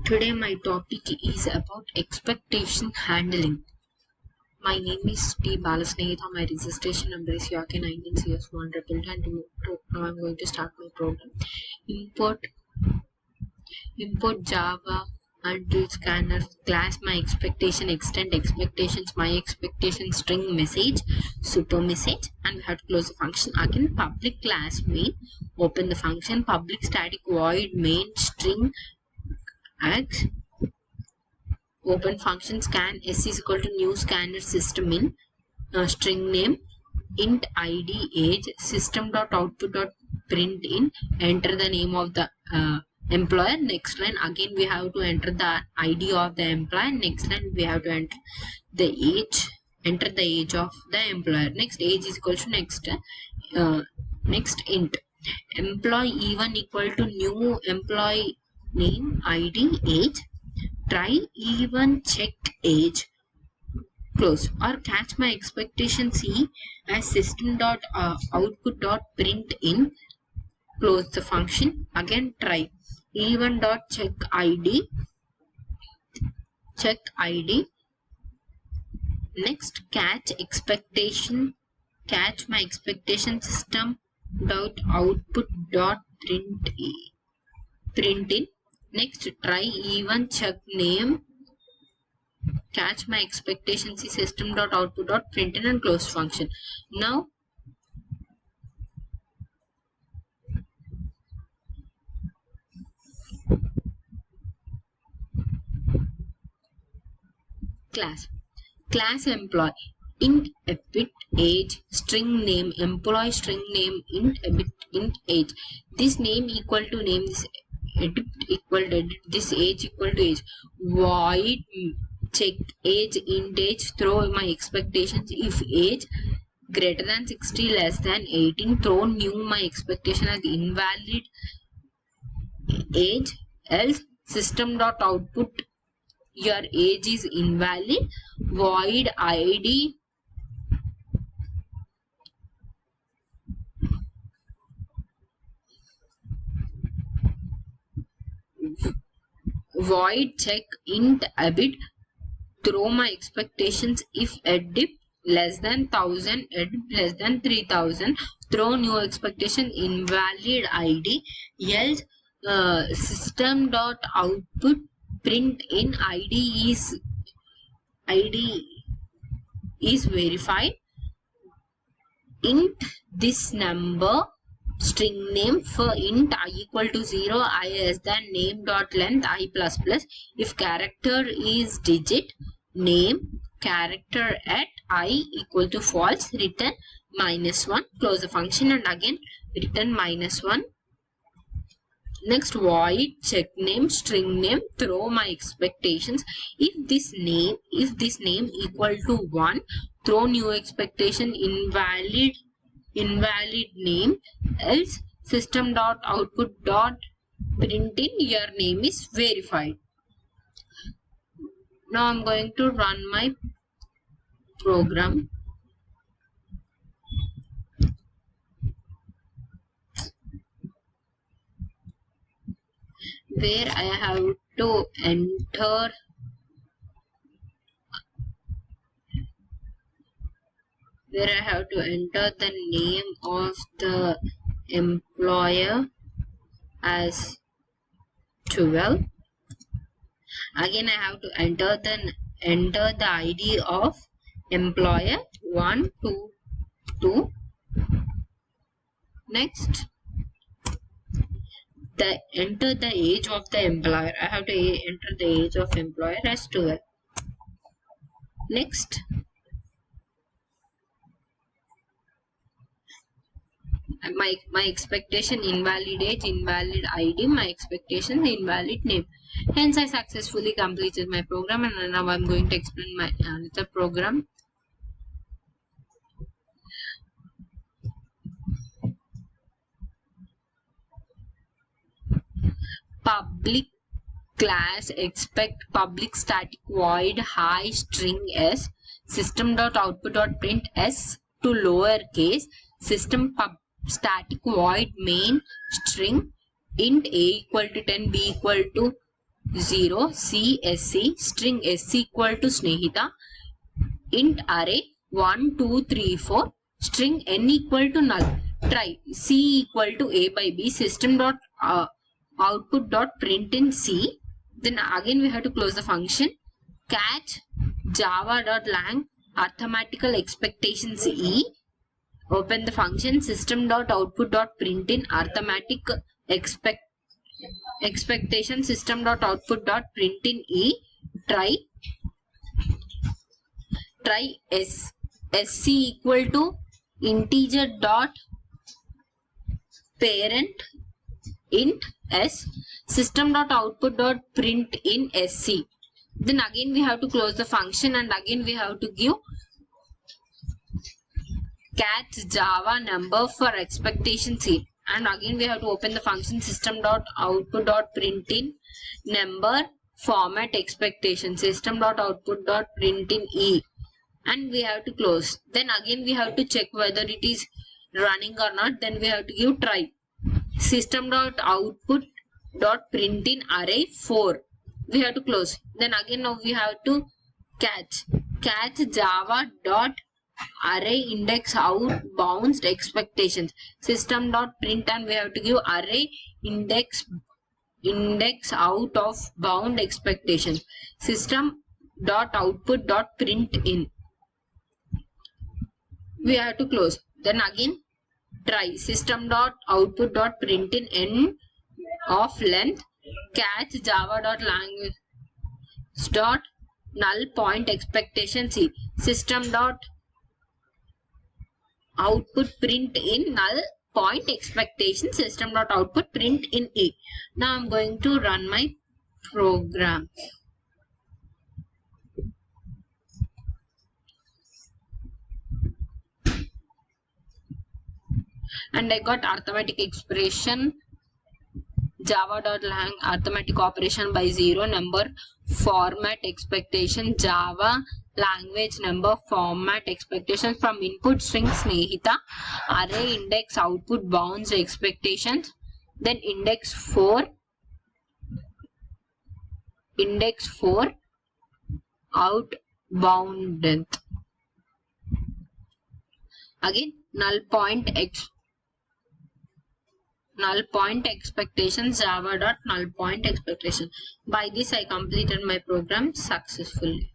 Today my topic is about expectation handling. My name is T.Bala, Snehitha. My registration number is YAK 19 CS 100 and now I'm going to start my program. Import Java until scanner class my expectation, extend expectations, my expectation, string message, super message, and we have to close the function. Again, public class main, open the function, public static void main string x, open function, scan s is equal to new scanner system in string name, int id age, system dot output dot print in, enter the name of the employer. Next line again we have to enter the id of the employer. Next line we have to enter the age, enter the age of the employer. Next, age is equal to next int employee e1 equal to new employee name id age, try even check age, close, or catch my expectation C as system dot output dot print in, close the function. Again try even dot check id, next catch my expectation system dot output dot print in. Next, try even check name, catch my expectation C system dot output dot print in, and close function. Now class employee, int EXP-8 age, string name employee, string name int EXP-8 int age, this name equal to name, this edit equal to edit, this age equal to age, void check age int age, throw my expectations if age greater than 60 less than 18, throw new my expectation as invalid age, else system dot output your age is invalid, void id void check int EXP-8, throw my expectations if edit less than 1000, edit less than 3000, throw new expectation invalid id, else system dot output print in id is verified, int this number, string name for int I equal to 0, I less than name dot length I plus plus, if character is digit, name character at I equal to false, return -1, close the function, and again return -1. Next, void check name, string name, throw my expectations if this name equal to 1, throw new expectation invalid name, else system dot output dot print in your name is verified. Now I'm going to run my program. Where I have to enter the name of the employer as 12. Again I have to enter the ID of employer 1 2 2. Next, enter the age of the employer. I have to enter the age of employer as 12. Next, my expectation invalid age, invalid ID, my expectation invalid name. Hence I successfully completed my program, and now I'm going to explain my another program. Public class expect public static void high string s, system dot output dot print s to lowercase, system static void main string int a equal to 10, b equal to 0 CSC string S equal to Snehitha int array 1 2 3 4 string n equal to null. Try C equal to A by B system dot output dot print in C. Then again we have to close the function. Catch java dot lang arithmetical expectations E. Open the function system dot output dot print in arithmetic expectation system dot output dot print in E. Try sc equal to integer dot parent int s system dot output dot print in sc. Then again we have to close the function and again we have to give catch java number for expectation C, and again we have to open the function system dot output dot print in number format expectation system dot output dot print in E, and we have to close. Then again we have to check whether it is running or not. Then we have to give try system dot output dot print in array 4. We have to close. Then again now we have to catch java dot array index out bounced expectations system dot print, and we have to give array index out of bound expectation system dot output dot print in. We have to close. Then again try system dot output dot print in n of length catch java dot language dot null point expectation C system dot output print in null point expectation system dot output print in E. Now I'm going to run my program. And I got arithmetic expression java.lang arithmetic operation by 0 number format expectation java language number format expectation from input string Snehitha array index output bounds expectations, then index 4 out bounded, again null point expectation java dot null point expectation. By this I completed my program successfully.